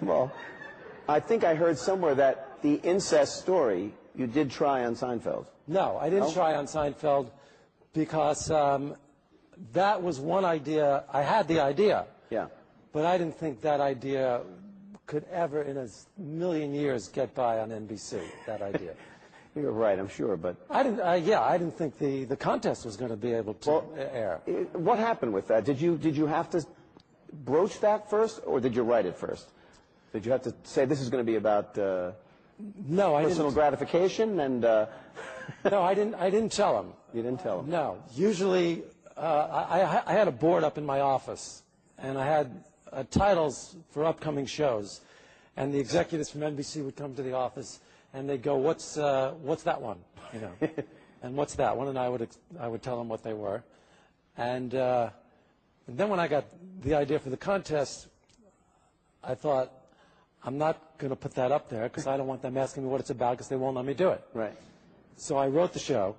Well, I think I heard somewhere that the incest story you did try on Seinfeld. No, I didn't No? try on Seinfeld because that was one idea. I had the idea, Yeah. but I didn't think that idea could ever in a million years get by on NBC, that idea. You're right, I'm sure, but... I didn't think the contest was going to be able to air. What happened with that? Did you have to broach that first, or did you write it first? Did you have to say this is going to be about No, I personal didn't. gratification and... No, I didn't tell him. You didn't tell him? No. Usually, I had a board up in my office, and I had titles for upcoming shows, and the executives from NBC would come to the office, and they'd go, "What's that one?" You know, and "What's that one?" And I would tell them what they were, and then when I got the idea for the contest, I thought, I'm not going to put that up there because I don't want them asking me what it's about because they won't let me do it. Right. So I wrote the show,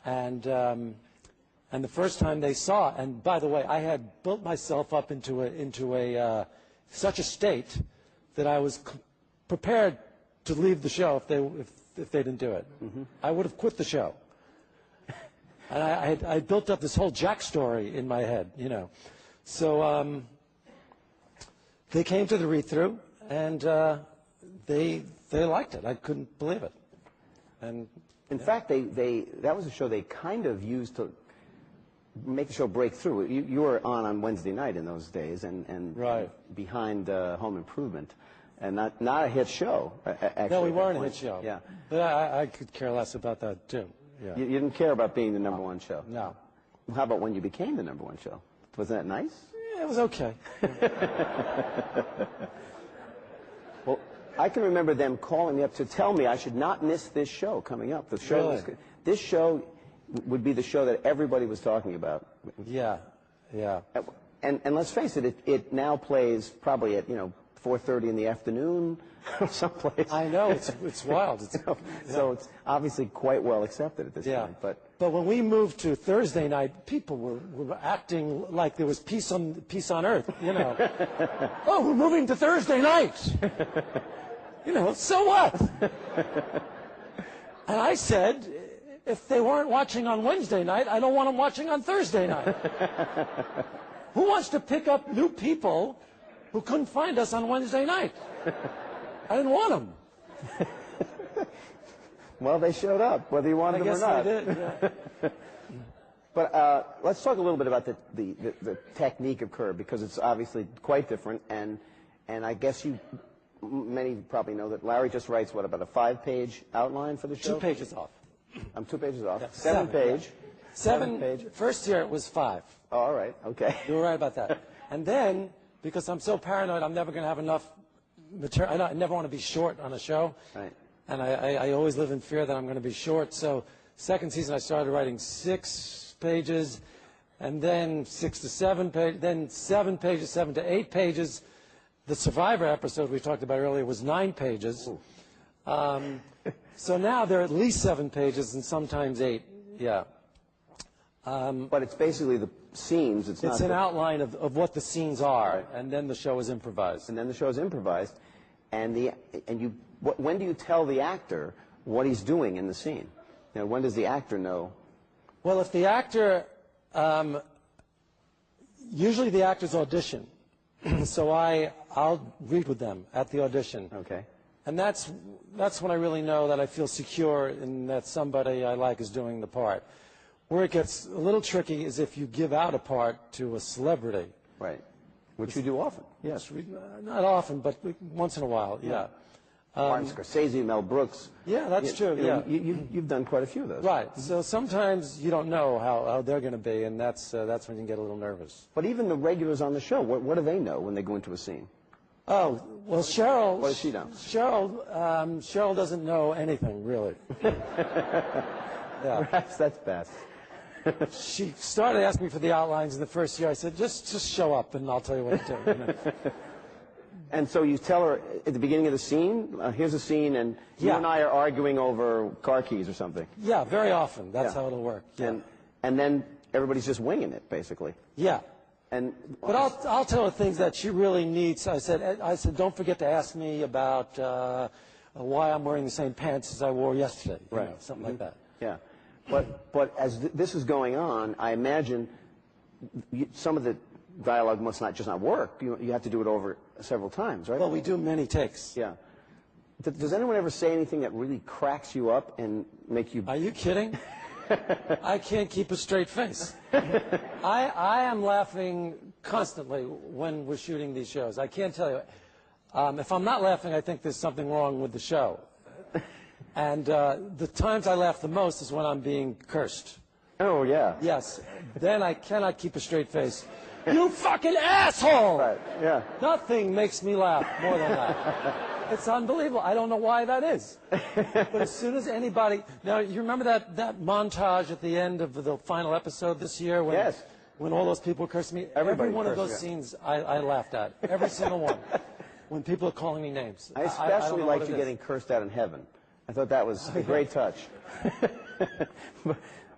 and the first time they saw, and by the way, I had built myself up into such a state that I was prepared to leave the show if they didn't do it. Mm-hmm. I would have quit the show. And I built up this whole Jack story in my head, you know. So they came to the read-through, and they liked it. I couldn't believe it. And in fact, that was a show they kind of used to make the show break through. You were on Wednesday night in those days, and right. behind Home Improvement, and not a hit show. Actually, no, we weren't a hit show. Yeah, but I could care less about that too. Yeah. You didn't care about being the number one show. No. How about when you became the number one show? Wasn't that nice? Yeah, it was okay. Well, I can remember them calling me up to tell me I should not miss this show coming up. The show, Really? This show would be the show that everybody was talking about. Yeah, yeah. And let's face it, it now plays probably at 4:30 in the afternoon or someplace. I know, it's wild. So it's obviously quite well accepted at this point. But when we moved to Thursday night, people were acting like there was peace on earth, you know. Oh, we're moving to Thursday night. You know, so what? And I said, if they weren't watching on Wednesday night, I don't want them watching on Thursday night. Who wants to pick up new people who couldn't find us on Wednesday night? I didn't want them. Well, they showed up, whether you wanted them or not. I guess they did, yeah. But let's talk a little bit about the technique of Curb, because it's obviously quite different, and I guess many probably know that Larry just writes, about a 5-page outline for the show? 2 pages off. I'm 2 pages off. Yeah, 7 page. Yeah. 7 page. First year it was 5. Oh, all right, okay. You were right about that. And then, because I'm so paranoid, I'm never going to have enough material. I never want to be short on a show. Right. And I always live in fear that I'm going to be short. So second season I started writing 6 pages, and then 6 to 7 pages, then 7 pages, 7 to 8 pages. The Survivor episode we talked about earlier was 9 pages. So now they're at least 7 pages and sometimes 8. Yeah. But it's basically the scenes. It's an outline of what the scenes are, right. And then the show is improvised. And then the show is improvised, when do you tell the actor what he's doing in the scene? When does the actor know? Well, if the actor, usually the actors audition, so I'll read with them at the audition. Okay. And that's when I really know that I feel secure in that somebody I like is doing the part. Where it gets a little tricky is if you give out a part to a celebrity. Right. Which you do often. Yes. Not often, but once in a while, yeah. Martin Scorsese, Mel Brooks. Yeah, that's true, yeah. You've done quite a few of those. Right. So sometimes you don't know how they're going to be, and that's when you get a little nervous. But even the regulars on the show, what do they know when they go into a scene? Oh, well, Cheryl... What does she know? Cheryl doesn't know anything, really. Yeah. Perhaps that's best. She started asking me for the outlines in the first year. I said, just show up and I'll tell you what to do. You know? And so you tell her at the beginning of the scene, here's a scene, and you and I are arguing over car keys or something. Yeah, very often. That's how it'll work. Yeah. And then everybody's just winging it, basically. Yeah. And But I'll tell her things that she really needs. I said, don't forget to ask me about why I'm wearing the same pants as I wore yesterday. You know, something like that. Yeah. But as this is going on, I imagine some of the dialogue must not just not work. You have to do it over several times, right? Well, we do many takes. Yeah. Does anyone ever say anything that really cracks you up and make you... Are you kidding? I can't keep a straight face. I am laughing constantly when we're shooting these shows. I can't tell you. If I'm not laughing, I think there's something wrong with the show. And the times I laugh the most is when I'm being cursed. Oh, yeah. Yes. Then I cannot keep a straight face. You fucking asshole! Right, yeah. Nothing makes me laugh more than that. It's unbelievable. I don't know why that is. But as soon as anybody... Now, you remember that montage at the end of the final episode this year? When, Yes. When all those people were cursing me? Everybody Every one of cursed, those yeah. scenes I laughed at. Every single one. When people are calling me names. I don't especially know liked what it you is. getting cursed out in heaven. I thought that was a great touch.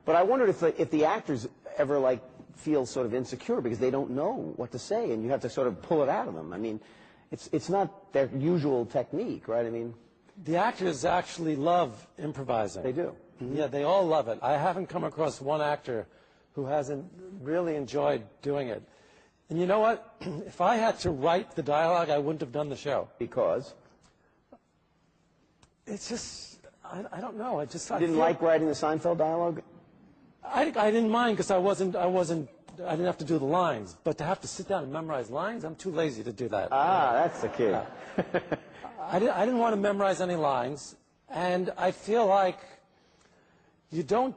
But I wondered if the actors ever, like, feel sort of insecure because they don't know what to say, and you have to sort of pull it out of them. I mean, it's not their usual technique, right? I mean... The actors actually love improvising. They do. Mm-hmm. Yeah, they all love it. I haven't come across one actor who hasn't really enjoyed doing it. And you know what? If I had to write the dialogue, I wouldn't have done the show. Because? It's just, I don't know. I Didn't like writing the Seinfeld dialogue? I didn't mind because I didn't have to do the lines. But to have to sit down and memorize lines, I'm too lazy to do that. Ah, that's the key. I didn't want to memorize any lines, and I feel like you don't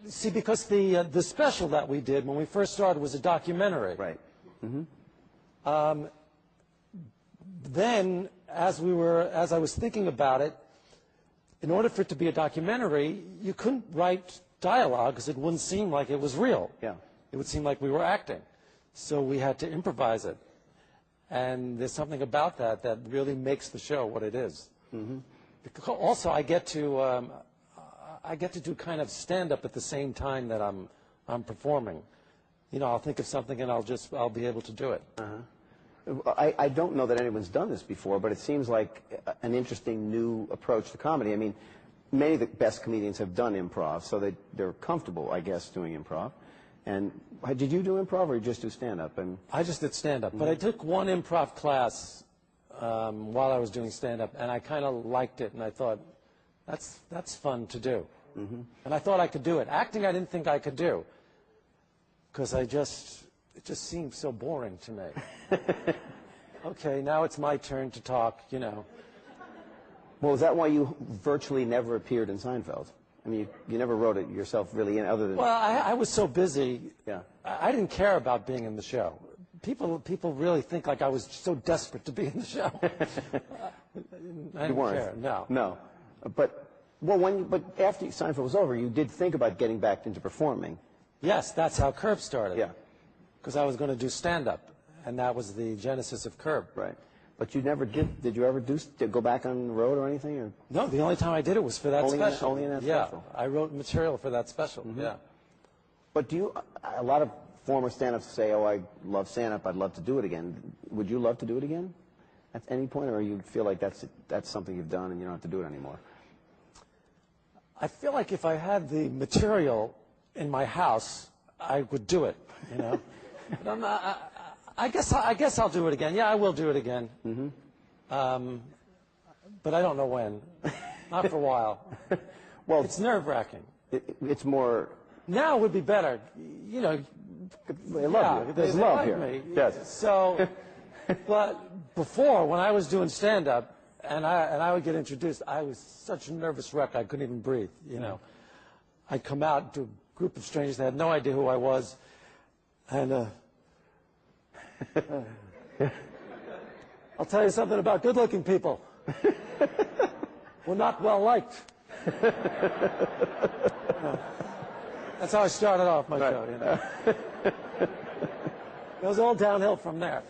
see, because the special that we did when we first started was a documentary. Right. Then, as I was thinking about it, in order for it to be a documentary, you couldn't write dialogue because it wouldn't seem like it was real. Yeah. It would seem like we were acting. So we had to improvise it. And there's something about that that really makes the show what it is. Also, I get to do kind of stand-up at the same time that I'm performing. You know, I'll think of something and I'll be able to do it. I don't know that anyone's done this before, but it seems like an interesting new approach to comedy. I mean, many of the best comedians have done improv, so they're comfortable, I guess, doing improv. And did you do improv, or you just do stand-up? I just did stand-up, but I took one improv class while I was doing stand-up, and I kind of liked it, and I thought, that's fun to do. And I thought I could do it. Acting, I didn't think I could do, because it just seemed so boring to me. Okay, now it's my turn to talk, you know. Well, is that why you virtually never appeared in Seinfeld? I mean, you never wrote it yourself, really, in other than... Well, I was so busy. Yeah. I didn't care about being in the show. People really think like I was so desperate to be in the show. I didn't care. No. No. But after Seinfeld was over, you did think about getting back into performing. Yes, that's how Curb started. Yeah. Because I was going to do stand-up, and that was the genesis of Curb. Right. But you never did. Did you ever go back on the road or anything? Or? No, the only time I did it was for that special. Only in that special. Yeah, I wrote material for that special. Yeah. But a lot of former stand-ups say, "Oh, I love stand-up. I'd love to do it again." Would you love to do it again at any point, or you feel like that's something you've done and you don't have to do it anymore? I feel like if I had the material in my house, I would do it. You know. But I guess I'll do it again. Yeah, I will do it again. But I don't know when. Not for a while. Well, it's nerve-wracking. It's more... Now would be better. You know, they love you. There's love here. Me. Yes. So, but before, when I was doing stand-up, and I would get introduced, I was such a nervous wreck I couldn't even breathe. You know, I'd come out to a group of strangers that had no idea who I was, and I'll tell you something about good-looking people. We're not well-liked. That's how I started off my show, you know. It was all downhill from there.